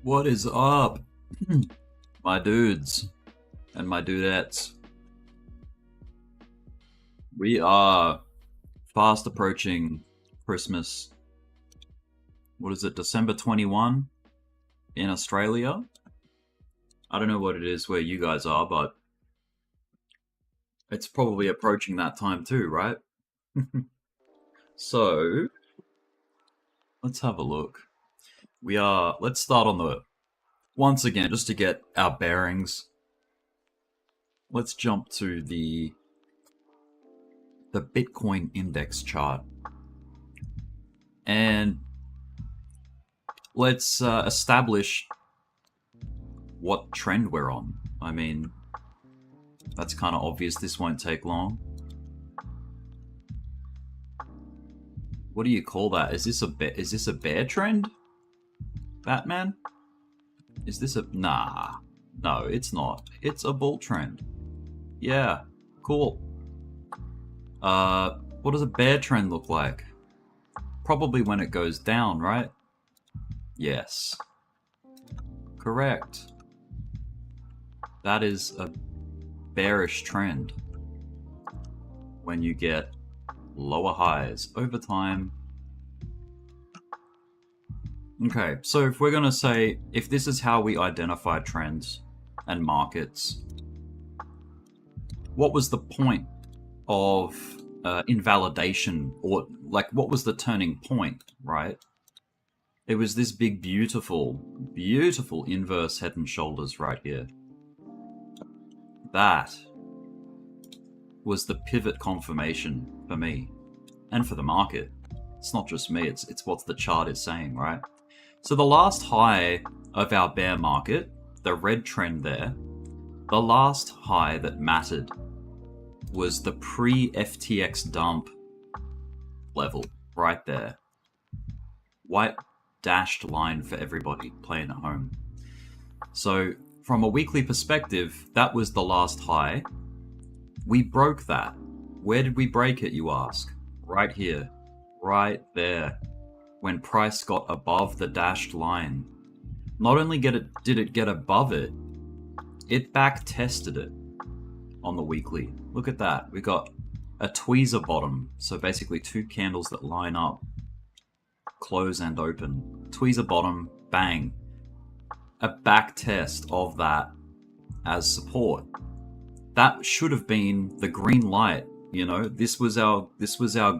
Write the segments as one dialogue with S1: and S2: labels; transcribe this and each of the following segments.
S1: What is up, my dudes and my dudettes? We are fast approaching Christmas. What is it, December 21 in Australia? I don't know what it is where you guys are, but it's probably approaching that time too, right? So, let's have a look. Let's start on once again, just to get our bearings. Let's jump to the Bitcoin index chart. And let's establish what trend we're on. I mean, that's kind of obvious. This won't take long. What do you call that? Is this a bear trend? Batman? Is this a... Nah. No, it's not. It's a bull trend. Yeah. Cool. What does a bear trend look like? Probably when it goes down, right? Yes. Correct. That is a bearish trend. When you get lower highs over time. Okay, so if we're going to say, if this is how we identify trends and markets, what was the point of invalidation, or like what was the turning point, right? It was this big, beautiful, beautiful inverse head and shoulders right here. That was the pivot confirmation for me and for the market. It's not just me, it's what the chart is saying, right? So the last high of our bear market, the red trend there, the last high that mattered was the pre-FTX dump level right there. White dashed line for everybody playing at home. So from a weekly perspective, that was the last high. We broke that. Where did we break it, you ask? Right here. Right there. When price got above the dashed line. Not only did it get above it, it back tested it on the weekly. Look at that. We got a tweezer bottom. So basically two candles that line up, close and open. Tweezer bottom, bang. A back test of that as support. That should have been the green light, you know. This was our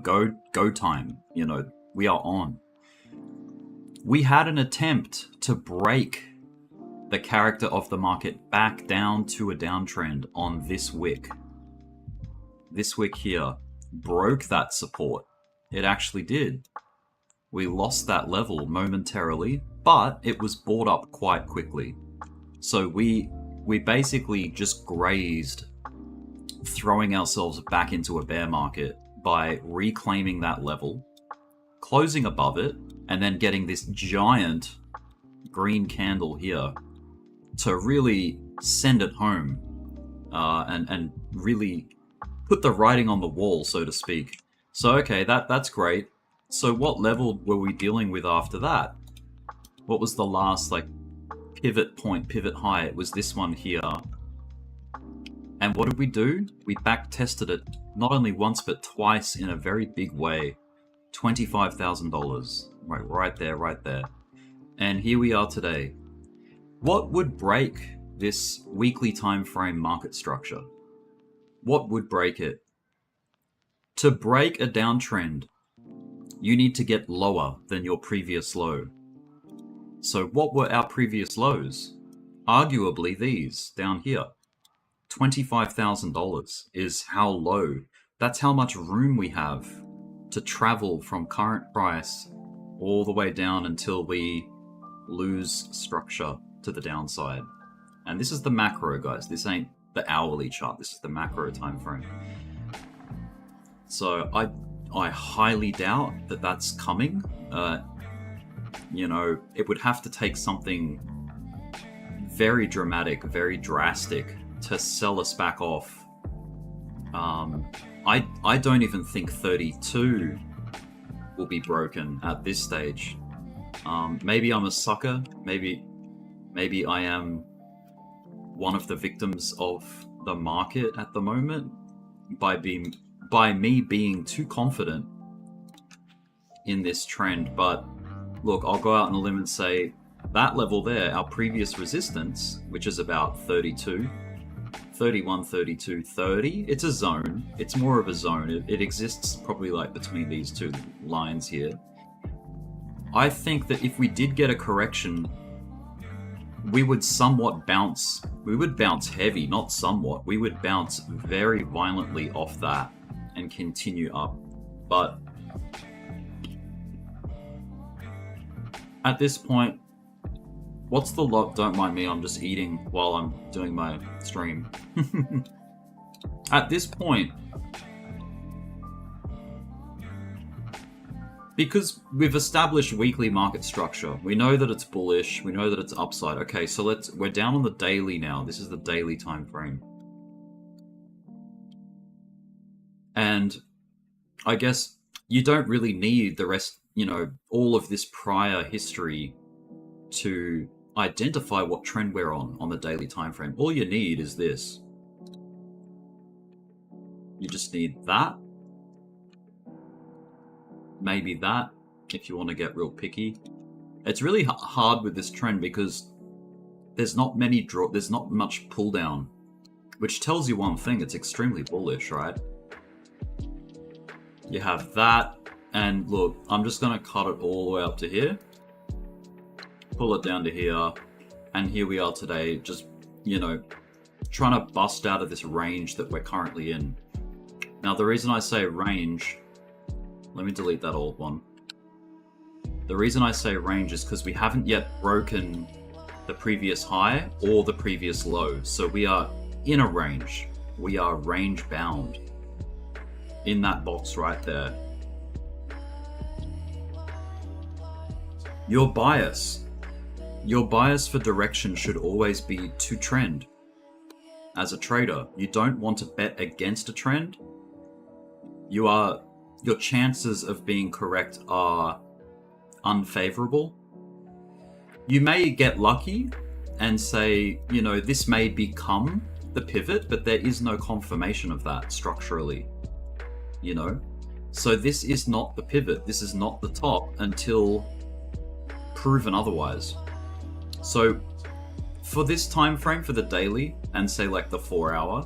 S1: go time, you know. We are on. We had an attempt to break the character of the market back down to a downtrend on this wick. This wick here broke that support. It actually did. We lost that level momentarily, but it was bought up quite quickly. So we basically just grazed, throwing ourselves back into a bear market by reclaiming that level, closing above it, and then getting this giant green candle here to really send it home and really put the writing on the wall, so to speak. So okay, that's great. So what level were we dealing with after that? What was the last pivot point, pivot high? It was this one here. And what did we do? We back tested it not only once but twice in a very big way. $25,000. Right there. And here we are today. What would break this weekly time frame market structure? What would break it? To break a downtrend, you need to get lower than your previous low. So what were our previous lows? Arguably these down here. $25,000 is how low. That's how much room we have to travel from current price all the way down until we lose structure to the downside. And this is the macro, guys. This ain't the hourly chart. This is the macro time frame. So I highly doubt that that's coming. You know, it would have to take something very dramatic, very drastic to sell us back off. I don't even think 32 will be broken at this stage. Maybe I'm a sucker. Maybe Maybe I am one of the victims of the market at the moment by me being too confident in this trend. But look, I'll go out on a limb and say that level there, our previous resistance, which is about 32, 31, 32, 30, it's a zone. It's more of a zone. It exists probably like between these two lines here. I think that if we did get a correction, we would somewhat bounce. We would bounce heavy, not somewhat. We would bounce very violently off that and continue up. But at this point, what's the lot? Don't mind me, I'm just eating while I'm doing my stream. At this point, because we've established weekly market structure, we know that it's bullish, we know that it's upside. Okay, so we're down on the daily now. This is the daily time frame. And I guess you don't really need the rest, all of this prior history to identify what trend we're on the daily time frame. All you need is this. You just need that. Maybe that, if you want to get real picky. It's really hard with this trend because there's not much pull down, which tells you one thing: it's extremely bullish, right? You have that, and look, I'm just gonna cut it all the way up to here, pull it down to here, and here we are today, just trying to bust out of this range that we're currently in. Now, the reason I say range, let me delete that old one. The reason I say range is because we haven't yet broken the previous high or the previous low. So we are in a range. We are range bound in that box right there. Your bias for direction should always be to trend. As a trader, you don't want to bet against a trend. Your chances of being correct are unfavorable. You may get lucky and say, this may become the pivot, but there is no confirmation of that structurally, So this is not the pivot. This is not the top until proven otherwise. So for this time frame, for the daily, and say like the 4 hour,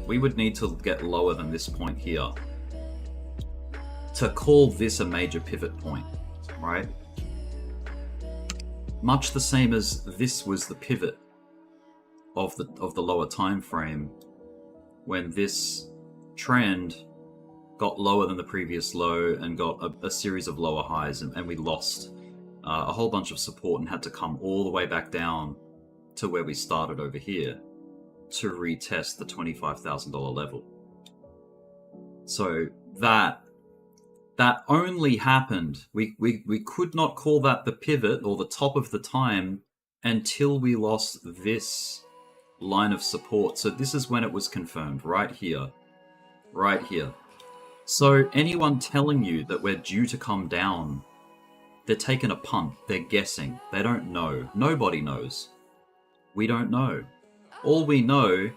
S1: we would need to get lower than this point here to call this a major pivot point, right? Much the same as this was the pivot of the lower time frame, when this trend got lower than the previous low and got a series of lower highs, and we lost a whole bunch of support and had to come all the way back down to where we started over here to retest the $25,000 level. So that only happened. We could not call that the pivot or the top of the time until we lost this line of support. So this is when it was confirmed, right here. Right here. So anyone telling you that we're due to come down, they're taking a punt. They're guessing. They don't know. Nobody knows. We don't know. All we know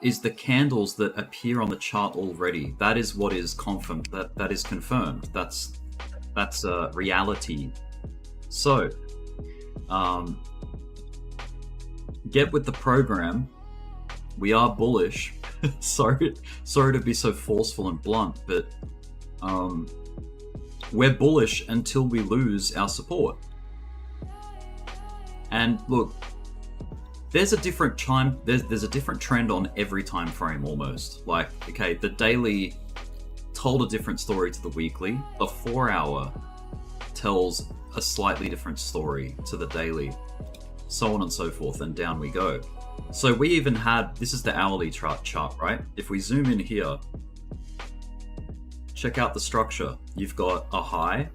S1: is the candles that appear on the chart already. That is what is confirmed. That is confirmed. That's reality. So, get with the program. We are bullish. sorry to be so forceful and blunt, but we're bullish until we lose our support. And look, there's a different time. There's a different trend on every time frame almost. Like, okay, the daily told a different story to the weekly. The 4 hour tells a slightly different story to the daily, so on and so forth, and down we go. So we even had, this is the hourly chart, right? If we zoom in here, check out the structure. You've got a high,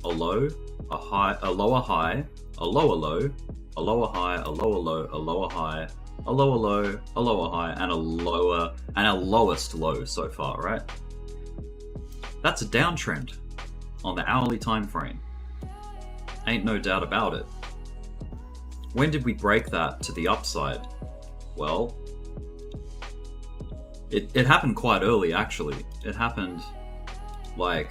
S1: a low, a high, a lower high, a lower low, a lower high, a lower low, a lower high, a lower low, a lower high, and a lower, and a lowest low so far, right? That's a downtrend on the hourly time frame. Ain't no doubt about it. when did we break that to the upside? Well, it happened quite early, actually. It happened right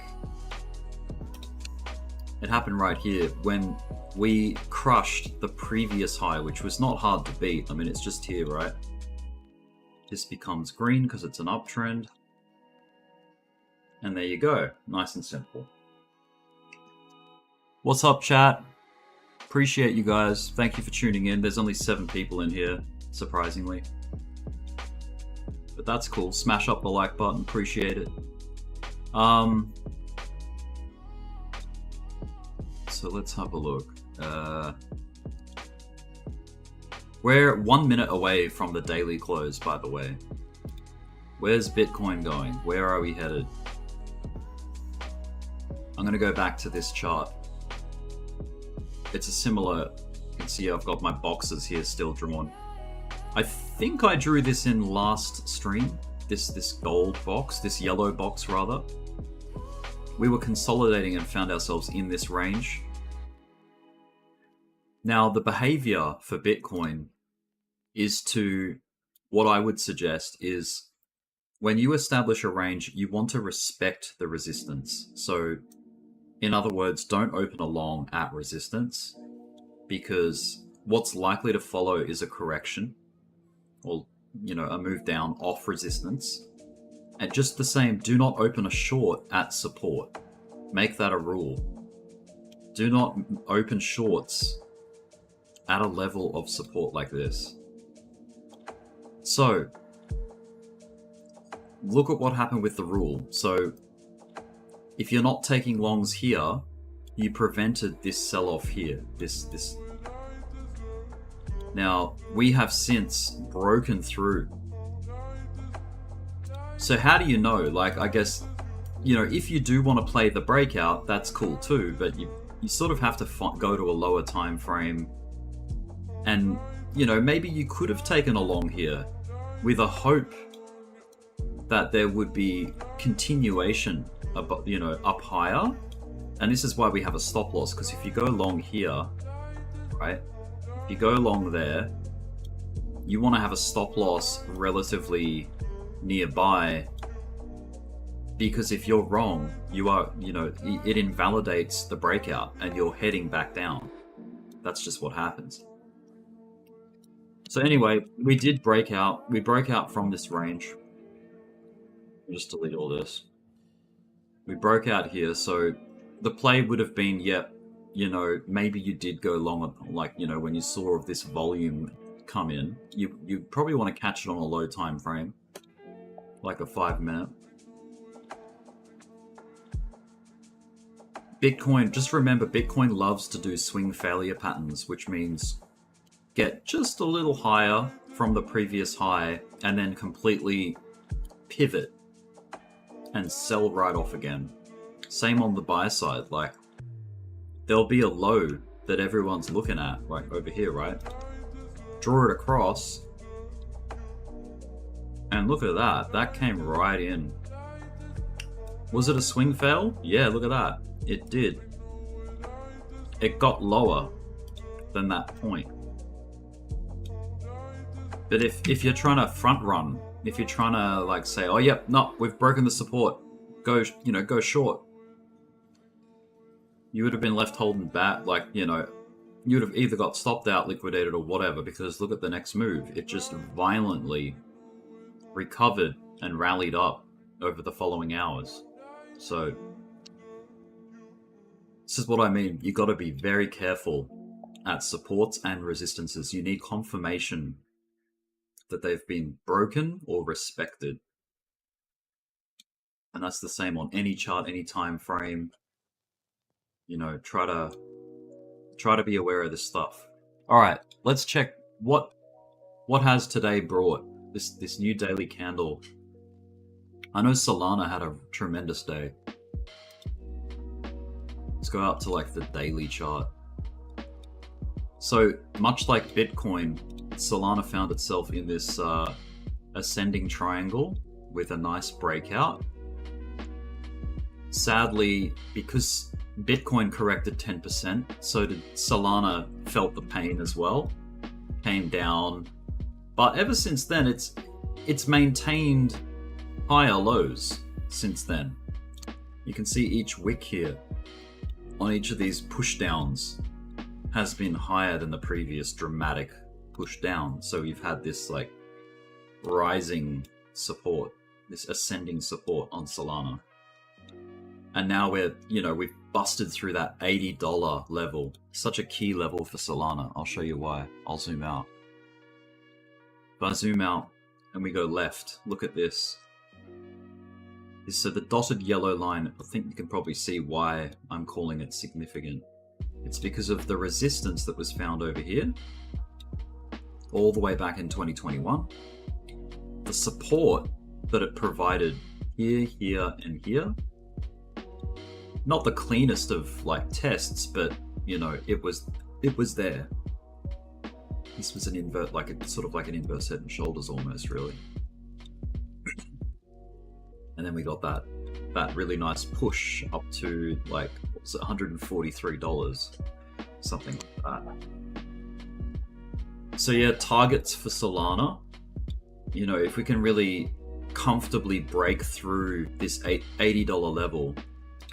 S1: here when we crushed the previous high, which was not hard to beat. I mean, it's just here, right? This becomes green because it's an uptrend. And there you go. Nice and simple. What's up, chat? Appreciate you guys. Thank you for tuning in. There's only 7 people in here, surprisingly. But that's cool. Smash up the like button. Appreciate it. So let's have a look. We're 1 minute away from the daily close, by the way. Where's Bitcoin going? Where are we headed? I'm going to go back to this chart. It's a similar, you can see I've got my boxes here still drawn. I think I drew this in last stream, this gold box, this yellow box rather. We were consolidating and found ourselves in this range. Now the behavior for Bitcoin is to, what I would suggest is when you establish a range, you want to respect the resistance. So in other words, don't open a long at resistance, because what's likely to follow is a correction or, you know, a move down off resistance. And just the same, do not open a short at support. Make that a rule. Do not open shorts at a level of support like this. So look at what happened with the rule. So if you're not taking longs here, you prevented this sell-off here. This. Now, we have since broken through. So how do you know? Like, I guess, you know, if you do want to play the breakout, that's cool too, but you sort of have to go to a lower time frame. And, you know, maybe you could have taken a long here with a hope that there would be continuation, you know, up higher. And this is why we have a stop loss, because if you go long here, right, if you go long there, you want to have a stop loss relatively nearby, because if you're wrong, you are, you know, it invalidates the breakout and you're heading back down. That's just what happens. So anyway, we did break out. We broke out from this range. I'll just delete all this. We broke out here, so the play would have been, yep, you know, maybe you did go long, like, you know, when you saw this volume come in, you probably want to catch it on a low time frame, like a 5 minute. Bitcoin, just remember, Bitcoin loves to do swing failure patterns, which means get just a little higher from the previous high and then completely pivot and sell right off again. Same on the buy side, like there'll be a low that everyone's looking at right over here, right? Draw it across and look at that, that came right in. Was it a swing fail? Yeah, look at that, it did. It got lower than that point. But if you're trying to front run, if you're trying to like say, oh yep, no, we've broken the support, go, you know, go short, you would have been left holding back, like, you know, you would have either got stopped out, liquidated, or whatever, because look at the next move. It just violently recovered and rallied up over the following hours. So this is what I mean. You got to be very careful at supports and resistances. You need confirmation that they've been broken or respected. And that's the same on any chart, any time frame. You know, try to be aware of this stuff. All right, let's check what has today brought this new daily candle. I know Solana had a tremendous day. Let's go out to like the daily chart. So much like Bitcoin, Solana found itself in this ascending triangle with a nice breakout. Sadly, because Bitcoin corrected 10%, so did Solana. Felt the pain as well, came down, but ever since then it's maintained higher lows since then. You can see each wick here on each of these push downs has been higher than the previous dramatic push down. So we've had this like rising support, this ascending support on Solana. And now we've busted through that $80 level. Such a key level for Solana. I'll show you why. I'll zoom out. If I zoom out and we go left, look at this. So the dotted yellow line, I think you can probably see why I'm calling it significant. It's because of the resistance that was found over here, all the way back in 2021. The support that it provided here, here, and here. Not the cleanest of like tests, but it was there. This was an sort of like an inverse head and shoulders almost, really. And then we got that really nice push up to like, what was it, $143, something like that. So yeah, targets for Solana. If we can really comfortably break through this $80 level,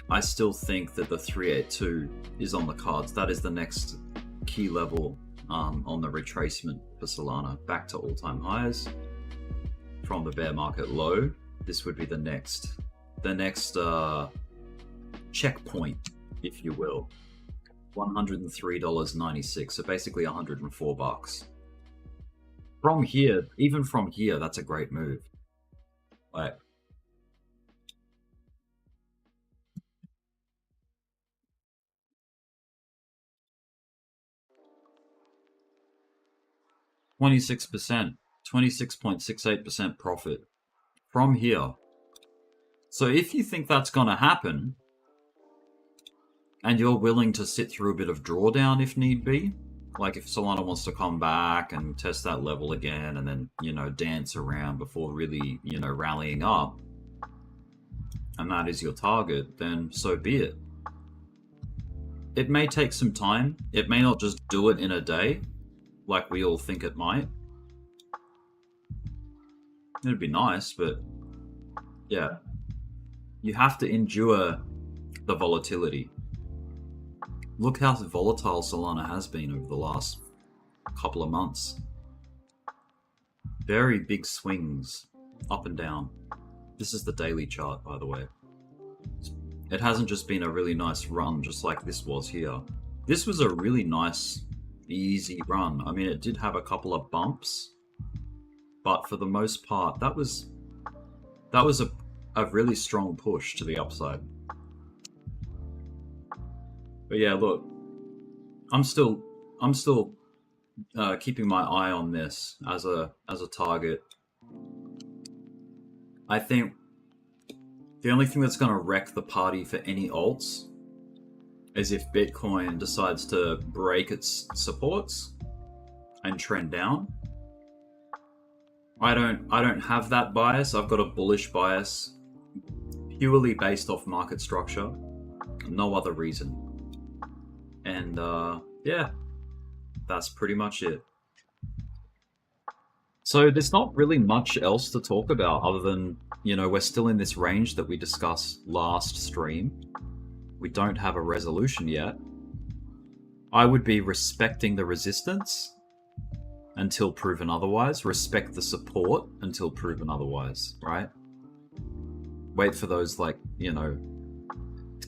S1: I still think that the 382 is on the cards. That is the next key level on the retracement for Solana, back to all-time highs from the bear market low. This would be the next checkpoint, if you will. $103.96, so basically $104. From here, even from here, that's a great move. Like, %, 26.68% profit from here. So if you think that's going to happen, and you're willing to sit through a bit of drawdown if need be, like if Solana wants to come back and test that level again and then, dance around before really, rallying up, and that is your target, then so be it. It may take some time. It may not just do it in a day, like we all think it might. It'd be nice, but yeah, you have to endure the volatility. Look how volatile Solana has been over the last couple of months. Very big swings up and down. This is the daily chart, by the way. It hasn't just been a really nice run just like this was here. This was a really nice, easy run. I mean, it did have a couple of bumps, but for the most part, that was a really strong push to the upside. But yeah, look, I'm still keeping my eye on this as a target. I think the only thing that's going to wreck the party for any alts is if Bitcoin decides to break its supports and trend down. I don't have that bias. I've got a bullish bias purely based off market structure, no other reason. And yeah, that's pretty much it. So there's not really much else to talk about other than, we're still in this range that we discussed last stream. We don't have a resolution yet. I would be respecting the resistance until proven otherwise. Respect the support until proven otherwise, right? Wait for those,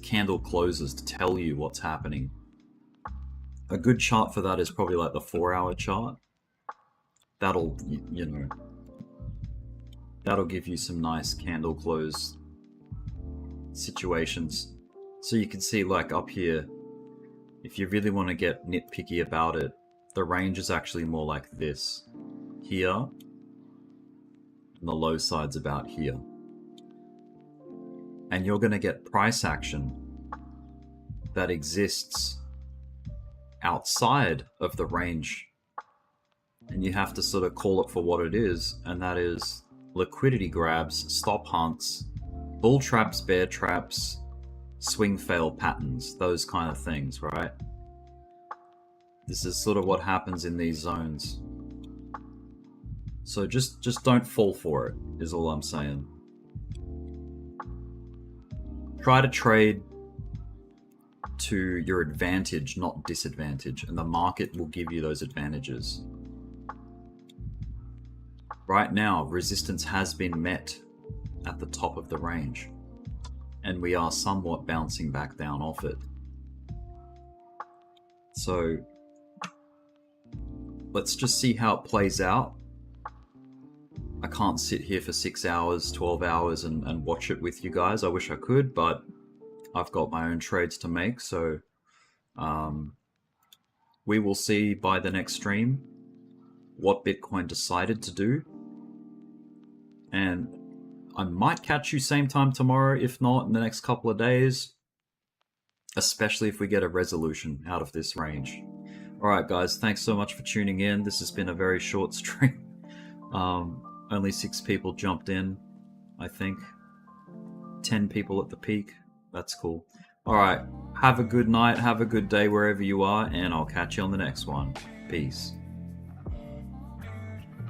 S1: candle closes to tell you what's happening. A good chart for that is probably like the 4-hour chart. That'll, that'll give you some nice candle close situations. So you can see, like, up here, if you really want to get nitpicky about it, the range is actually more like this. Here, and the low side's about here. And you're going to get price action that exists outside of the range. And you have to sort of call it for what it is, and that is liquidity grabs, stop hunts, bull traps, bear traps, swing fail patterns, those kind of things, right? This is sort of what happens in these zones. So just don't fall for it, is all I'm saying. Try to trade to your advantage, not disadvantage, and the market will give you those advantages. Right now, resistance has been met at the top of the range, and we are somewhat bouncing back down off it. So let's just see how it plays out. I can't sit here for 6 hours, 12 hours and watch it with you guys. I wish I could, but I've got my own trades to make. So we will see by the next stream what Bitcoin decided to do. And I might catch you same time tomorrow, if not in the next couple of days, especially if we get a resolution out of this range. All right, guys, thanks so much for tuning in. This has been a very short stream. Only 6 people jumped in, I think. 10 people at the peak. That's cool. All right, have a good night, have a good day wherever you are, and I'll catch you on the next one. Peace.